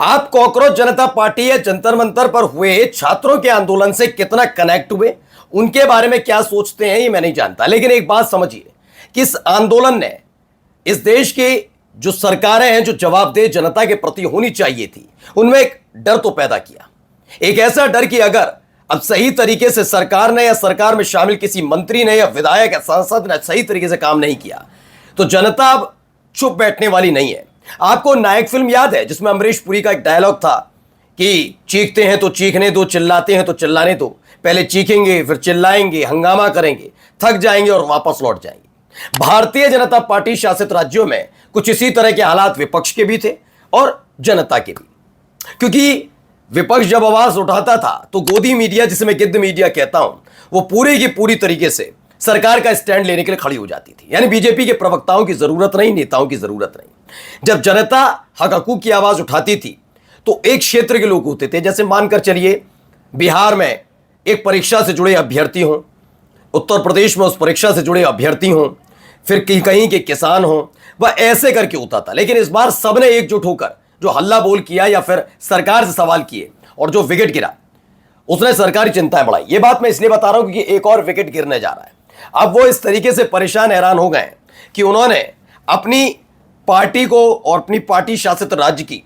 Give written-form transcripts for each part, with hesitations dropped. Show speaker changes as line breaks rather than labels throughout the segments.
आप कॉकरोच जनता पार्टी या जंतर मंतर पर हुए छात्रों के आंदोलन से कितना कनेक्ट हुए, उनके बारे में क्या सोचते हैं ये मैं नहीं जानता। लेकिन एक बात समझिए कि इस आंदोलन ने इस देश की जो सरकारें हैं जो जवाबदेह जनता के प्रति होनी चाहिए थी, उनमें एक डर तो पैदा किया। एक ऐसा डर कि अगर अब सही तरीके से सरकार ने या सरकार में शामिल किसी मंत्री ने या विधायक या सांसद ने सही तरीके से काम नहीं किया तो जनता अब चुप बैठने वाली नहीं है। आपको नायक फिल्म याद है जिसमें अमरीश पुरी का एक डायलॉग था कि चीखते हैं तो चीखने दो, चिल्लाते हैं तो चिल्लाने दो, पहले चीखेंगे फिर चिल्लाएंगे, हंगामा करेंगे, थक जाएंगे और वापस लौट जाएंगे। भारतीय जनता पार्टी शासित राज्यों में कुछ इसी तरह के हालात विपक्ष के भी थे और जनता के भी, क्योंकि विपक्ष जब आवाज उठाता था तो गोदी मीडिया, जिसे मैं गिद्ध मीडिया कहता हूं, वो पूरी की पूरी तरीके से सरकार का स्टैंड लेने के लिए खड़ी हो जाती थी। यानी बीजेपी के प्रवक्ताओं की जरूरत नहीं, नेताओं की जरूरत नहीं। जब जनता हक हकूक की आवाज उठाती थी तो एक क्षेत्र के लोग होते थे, जैसे मानकर चलिए बिहार में एक परीक्षा से जुड़े अभ्यर्थी हों, उत्तर प्रदेश में उस परीक्षा से जुड़े अभ्यर्थी हों, फिर कहीं कहीं के किसान हों, वह ऐसे करके होता था। लेकिन इस बार सबने एकजुट होकर जो हल्ला बोल किया या फिर सरकार से सवाल किए और जो विकेट गिरा उसने सरकारी चिंताएं बढ़ाई। यह बात मैं इसलिए बता रहा हूं क्योंकि एक और विकेट गिरने जा रहा है। अब वो इस तरीके से परेशान हैरान हो गए कि उन्होंने अपनी पार्टी को और अपनी पार्टी शासित राज्य की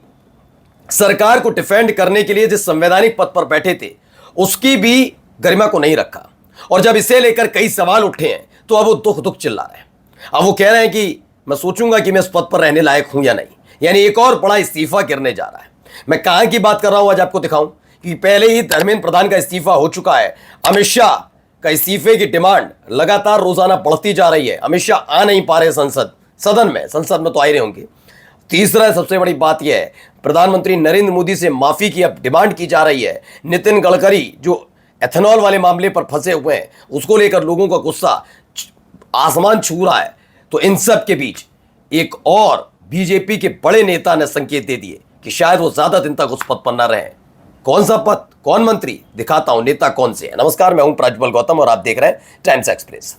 सरकार को डिफेंड करने के लिए जिस संवैधानिक पद पर बैठे थे उसकी भी गरिमा को नहीं रखा। और जब इसे लेकर कई सवाल उठे हैं तो अब वो दुख दुख चिल्ला रहे हैं। अब वो कह रहे हैं कि मैं सोचूंगा कि मैं इस पद पर रहने लायक हूं या नहीं। यानी एक और बड़ा इस्तीफा गिरने जा रहा है। मैं कहां की बात कर रहा हूं आज आपको दिखाऊं कि पहले ही धर्मेंद्र प्रधान का इस्तीफा हो चुका है। अमित शाह का इस्तीफे की डिमांड लगातार रोजाना बढ़ती जा रही है। अमित शाह आ नहीं पा रहे सदन में तो आ ही रहे होंगे। तीसरा सबसे बड़ी बात यह है, प्रधानमंत्री नरेंद्र मोदी से माफी की अब डिमांड की जा रही है। नितिन गडकरी जो एथेनॉल वाले मामले पर फंसे हुए हैं उसको लेकर लोगों का गुस्सा आसमान छू रहा है। तो इन सब के बीच एक और बीजेपी के बड़े नेता ने संकेत दे दिए कि शायद वो ज्यादा दिन तक उस पद पर न रहे। कौन सा पद, कौन मंत्री, दिखाता हूं नेता कौन से है। नमस्कार, मैं हूं प्रज्वल गौतम और आप देख रहे हैं times express.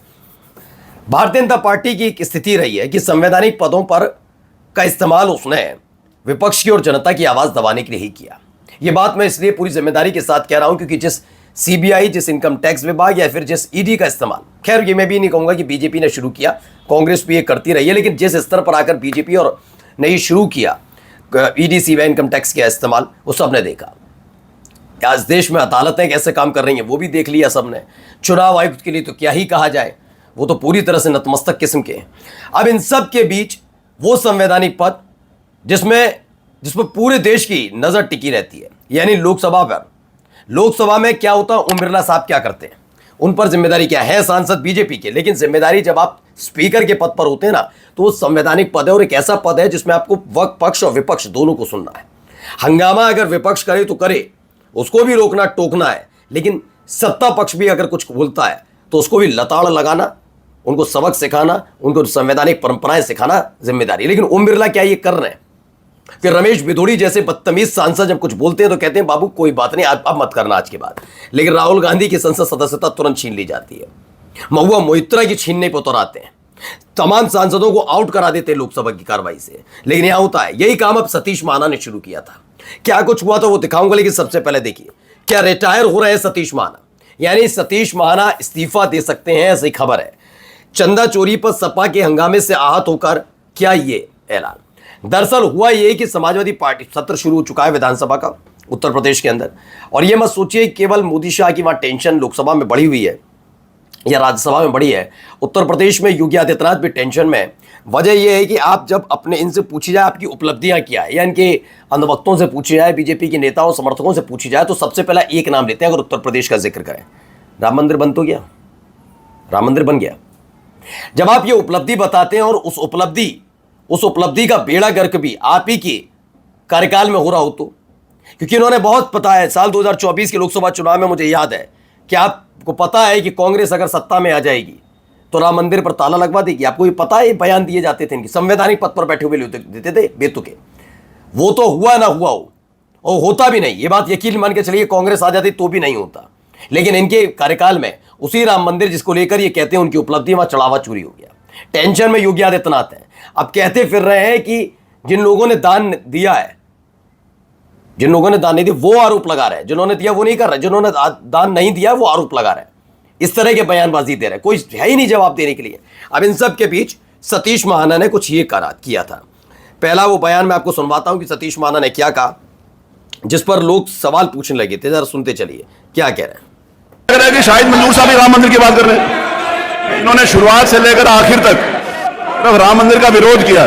Bharatiya Janata party की एक स्थिति रही है कि संवैधानिक पदों पर का इस्तेमाल उसने विपक्ष की और जनता की आवाज दबाने के लिए ही किया। यह बात मैं इसलिए पूरी जिम्मेदारी के साथ कह रहा हूं क्योंकि जिस सीबीआई, जिस इनकम टैक्स विभाग या फिर जिस ईडी का इस्तेमाल, खैर ये मैं भी नहीं कहूंगा कि बीजेपी ने शुरू किया, कांग्रेस भी ये करती रही है, लेकिन जिस स्तर पर आकर बीजेपी और ने ये शुरू किया ईडी, सीबीआई, इनकम टैक्स का इस्तेमाल, वो सबने देखा। आज देश में अदालतें कैसे काम कर रही हैं वो भी देख लिया सबने। चुनाव आयुक्त के लिए तो क्या ही कहा जाए, वो तो पूरी तरह से नतमस्तक किस्म के हैं। अब इन सब के बीच वो संवैधानिक पद जिसमें पूरे देश की नजर टिकी रहती है, यानी लोकसभा पर। लोकसभा में क्या होता है, ओम बिरला साहब क्या करते हैं, उन पर जिम्मेदारी क्या है, सांसद बीजेपी के। लेकिन जिम्मेदारी जब आप स्पीकर के पद पर होते हैं ना तो वो संवैधानिक पद है और एक ऐसा पद है जिसमें आपको पक्ष और विपक्ष दोनों को सुनना है। हंगामा अगर विपक्ष करे तो करे, उसको भी रोकना टोकना है, लेकिन सत्ता पक्ष भी अगर कुछ बोलता है तो उसको भी लताड़ लगाना, उनको सबक सिखाना, उनको संवैधानिक परंपराएं सिखाना जिम्मेदारी। लेकिन ओम बिरला क्या ये कर रहे हैं? फिर रमेश बिधोड़ी जैसे बदतमीज सांसद जब कुछ बोलते हैं तो कहते हैं बाबू कोई बात नहीं, अब मत करना आज के बाद। लेकिन राहुल गांधी की संसद सदस्यता तुरंत छीन ली जाती है। महुआ मोइत्रा की छीनने पर उतर आते हैं। तमाम सांसदों को आउट करा देते हैं लोकसभा की कार्रवाई से। लेकिन यहां होता है यही काम अब सतीश महाना ने शुरू किया था। क्या कुछ हुआ तो वो दिखाऊंगा, लेकिन सबसे पहले देखिए क्या रिटायर हो रहे हैं सतीश महाना। यानी सतीश महाना इस्तीफा दे सकते हैं, ऐसी खबर है। चंदा चोरी पर सपा के हंगामे से आहत होकर क्या ये ऐलान। दरअसल हुआ ये कि समाजवादी पार्टी सत्र शुरू हो चुका है विधानसभा का उत्तर प्रदेश के अंदर। और ये मत सोचिए केवल मोदी शाह की वहां टेंशन लोकसभा में बढ़ी हुई है या राज्यसभा में बढ़ी है, उत्तर प्रदेश में योगी आदित्यनाथ भी टेंशन में है। वजह यह है कि आप जब अपने इनसे पूछी जाए आपकी उपलब्धियां क्या है या इनके अंधभक्तों से पूछी जाए, बीजेपी के नेताओं समर्थकों से पूछी जाए, तो सबसे पहला एक नाम लेते हैं। अगर उत्तर प्रदेश का जिक्र करें, राम मंदिर बन तो गया, राम मंदिर बन गया। जब आप ये उपलब्धि बताते हैं और उस उपलब्धि का बेड़ा गर्क भी आप ही के कार्यकाल में हो रहा हो तो, क्योंकि इन्होंने बहुत पता है साल 2024 के लोकसभा चुनाव में, मुझे याद है कि आपको पता है कि कांग्रेस अगर सत्ता में आ जाएगी तो राम मंदिर पर ताला लगवा देगी। आपको ये पता है, बयान दिए जाते थे इनके, संवैधानिक पद पर बैठे हुए देते थे बेतुके। वो तो हुआ ना हुआ हो और होता भी नहीं, ये बात यकीन मान के चलिए कांग्रेस आ जाती तो भी नहीं होता। लेकिन इनके कार्यकाल में उसी राम मंदिर जिसको लेकर ये कहते हैं उनकी उपलब्धि, वहां चढ़ावा चोरी हो गया। टेंशन में योगी आदित्यनाथ है। अब कहते फिर रहे हैं कि जिन लोगों ने दान दिया है जिन लोगों ने दान नहीं दिया वो आरोप लगा रहे हैं, जिन्होंने दिया वो नहीं कर रहे, जिन्होंने दान नहीं दिया वो आरोप लगा रहे हैं। इस तरह के बयानबाजी दे रहे हैं, कोई है ही नहीं जवाब देने के लिए। अब इन सब के बीच सतीश महाना ने कुछ ये किया था। पहला वो बयान मैं आपको सुनवाता हूं कि सतीश महाना ने क्या कहा, जिस पर लोग सवाल पूछने लगे थे। जरा सुनते चलिए क्या कह रहे हैं।
लग रहा है कि शाहिद मंजूर साहब राम मंदिर की बात कर रहे हैं। इन्होंने शुरुआत से लेकर आखिर तक सिर्फ राम मंदिर का विरोध किया।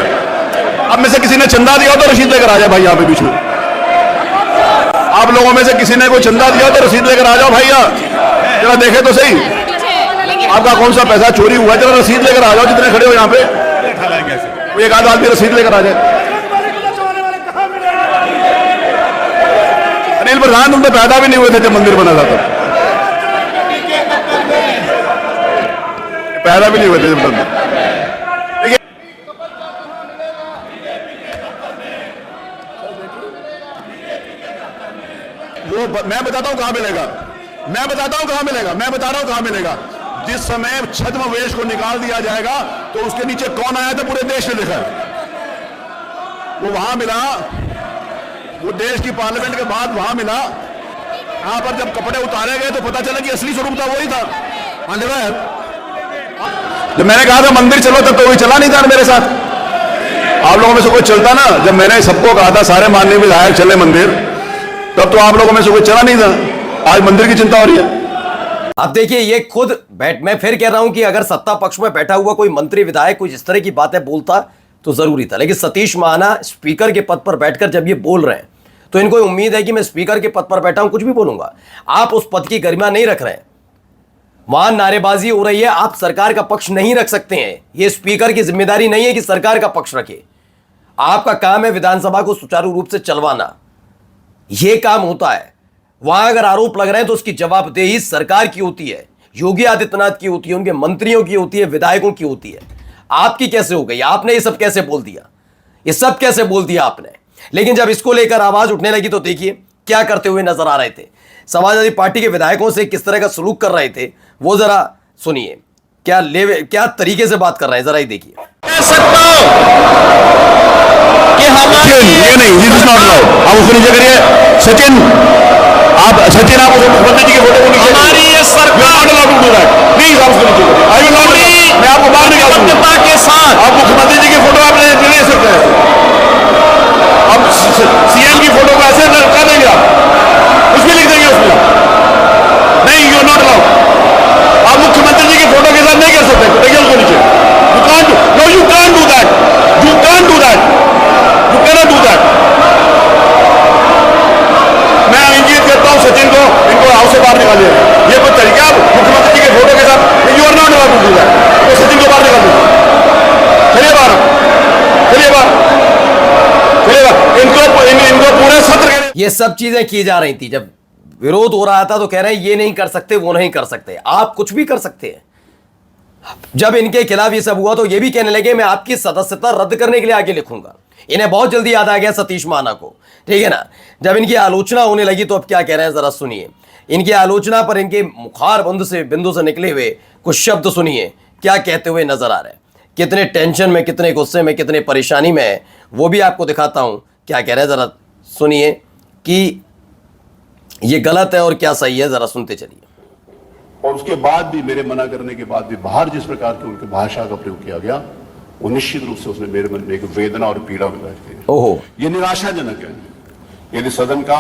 अब में से किसी ने चंदा दिया हो तो रसीद लेकर आ जाए भाई, यहाँ पे बीच में आप लोगों में से किसी ने कोई चंदा दिया हो तो रसीद लेकर आ जाओ भाई, जरा देखे तो सही आपका कौन सा पैसा चोरी हुआ है, जरा रसीद लेकर आ जाओ जितने खड़े हो यहाँ पे। एक आध आदमी रसीद लेकर आ जाए। अनिल प्रधान तुम तो पैदा भी नहीं हुए थे जब मंदिर बना था, तब पैदा भी नहीं हुए थे जब मंदिर। वो मैं बताता हूं कहां मिलेगा, मैं बताता हूं कहां मिलेगा, मैं बता रहा हूं कहां मिलेगा। जिस समय छद्मवेश को निकाल दिया जाएगा तो उसके नीचे कौन आया था पूरे देश ने देखा है। वो वहां मिला, वो देश की पार्लियामेंट के बाद वहां मिला। यहां पर जब कपड़े उतारे गए तो पता चला कि असली स्वरूप था वही था। जब मैंने कहा था मंदिर चलो तब तो वही चला नहीं था मेरे साथ। आप लोगों में से कोई चलता ना, जब मैंने सबको कहा था सारे माननीय विधायक चले मंदिर, तब तो आप लोगों में से कोई चला नहीं था। आज मंदिर की चिंता हो रही है।
अब देखिए ये खुद मैं फिर कह रहा हूं कि अगर सत्ता पक्ष में बैठा हुआ कोई मंत्री विधायक कुछ इस तरह की बातें बोलता तो जरूरी था, लेकिन सतीश महाना स्पीकर के पद पर बैठकर जब ये बोल रहे हैं तो इनको उम्मीद है कि मैं स्पीकर के पद पर बैठा हूं कुछ भी बोलूंगा। आप उस पद की गरिमा नहीं रख रहे हैं, वहां नारेबाजी हो रही है, आप सरकार का पक्ष नहीं रख सकते हैं। यह स्पीकर की जिम्मेदारी नहीं है कि सरकार का पक्ष रखे। आपका काम है विधानसभा को सुचारू रूप से चलवाना, यह काम होता है। वहां अगर आरोप लग रहे हैं तो उसकी जवाबदेही सरकार की होती है, योगी आदित्यनाथ की होती है, उनके मंत्रियों की होती है, विधायकों की होती है। आपकी कैसे हो गई? आपने ये सब कैसे बोल दिया? ये सब कैसे बोल दिया आपने? लेकिन जब इसको लेकर आवाज उठने लगी तो देखिए क्या करते हुए नजर आ रहे थे। समाजवादी पार्टी के विधायकों से किस तरह का सलूक कर रहे थे वो जरा सुनिए, क्या तरीके से बात कर रहे हैं, जरा ही देखिए।
ये नहीं, दिस इज नॉट अलाउड। आप उसको नीचे करिए। सचिन आप उसको मुख्यमंत्री जी के फोटो को नीचे, हमारी ये सरकार not allowed to do that, please आप उसको नीचे करिए। आई विल नॉट, मैं आपको बाहर निकालूंगा के साथ। आप मुख्यमंत्री जी की फोटो आप ले सकते हैं, आप सीएम की फोटो को ऐसे कर देंगे, आप कुछ भी लिख देंगे उसमें, नहीं यू आर नॉट अलाउड। आप मुख्यमंत्री जी की फोटो के साथ नहीं कर सकते, देखिए उसको नीचे। You can't, no you can't do that, you can't do that, you cannot do that. मैं इंगित करता हूं सचिन को, इनको हाउस से बाहर निकालिए। ये कोई तरीका आप मुख्यमंत्री जी के फोटो के साथ, you are not allowed to do that, तो सचिन को बाहर निकाल दीजिए। चलिए बाहर, चलिए बाहर, चलिए बाहर। इनको पूरे सत्र के
ये सब चीजें की जा रही थी। जब विरोध हो रहा था तो कह रहे हैं ये नहीं कर सकते, वो नहीं कर सकते। आप कुछ भी कर सकते हैं। जब इनके खिलाफ ये सब हुआ तो ये भी कहने लगे मैं आपकी सदस्यता रद्द करने के लिए आगे लिखूंगा। इन्हें बहुत जल्दी याद आ गया सतीश महाना को, ठीक है ना। जब इनकी आलोचना होने लगी तो अब क्या कह रहे हैं जरा सुनिए। इनकी आलोचना पर इनके मुखार बिंदु से निकले हुए कुछ शब्द सुनिए, क्या कहते हुए नजर आ रहे हैं। कितने टेंशन में, कितने गुस्से में, कितने परेशानी में है वो भी आपको दिखाता हूं। क्या कह रहे हैं जरा सुनिए कि ये गलत है और क्या सही है, जरा सुनते चलिए।
और उसके बाद भी, मेरे मना करने के बाद भी बाहर जिस प्रकार की उनकी भाषा का प्रयोग किया गया, वो निश्चित रूप से उसने मेरे मन में एक वेदना और पीड़ा में बैठती है।
ओहो,
ये निराशाजनक है। यदि सदन का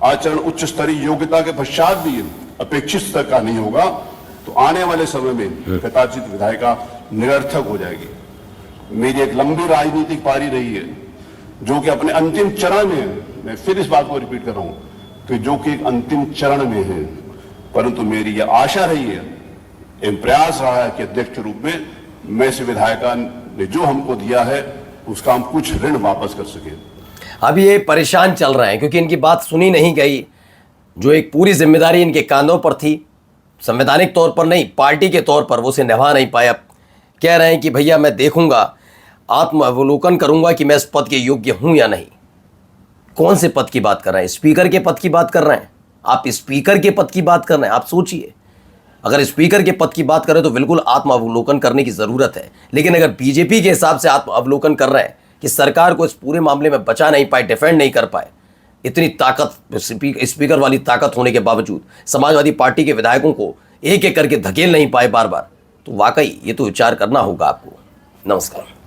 आचरण उच्च स्तरीय योग्यता के पश्चात भी अपेक्षित स्तर का नहीं होगा तो आने वाले समय में कदाचित विधायिका निरर्थक हो जाएगी। मेरी एक लंबी राजनीतिक पारी रही है जो कि अपने अंतिम चरण में है। मैं फिर इस बात को रिपीट कर रहा हूं कि जो कि एक अंतिम चरण में है, परंतु मेरी यह आशा रही है, एक प्रयास रहा है कि अध्यक्ष के रूप में मैं से विधायिका ने जो हमको दिया है उसका हम कुछ ऋण वापस कर सके।
अब ये परेशान चल रहे हैं क्योंकि इनकी बात सुनी नहीं गई। जो एक पूरी जिम्मेदारी इनके कांधों पर थी, संवैधानिक तौर पर नहीं, पार्टी के तौर पर, वो उसे निभा नहीं पाया। कह रहे हैं कि भैया मैं देखूंगा, आत्म अवलोकन करूंगा कि मैं इस पद के योग्य हूं या नहीं। कौन से पद की बात कर रहे हैं? स्पीकर के पद की बात कर रहे हैं। आप स्पीकर के पद की बात कर रहे हैं। आप सोचिए, अगर स्पीकर के पद की बात करें तो बिल्कुल आत्म अवलोकन करने की जरूरत है। लेकिन अगर बीजेपी के हिसाब से आत्म अवलोकन कर रहे हैं कि सरकार को इस पूरे मामले में बचा नहीं पाए, डिफेंड नहीं कर पाए, इतनी ताकत, स्पीकर वाली ताकत होने के बावजूद समाजवादी पार्टी के विधायकों को एक एक करके धकेल नहीं पाए बार बार, तो वाकई ये तो विचार करना होगा आपको। नमस्कार।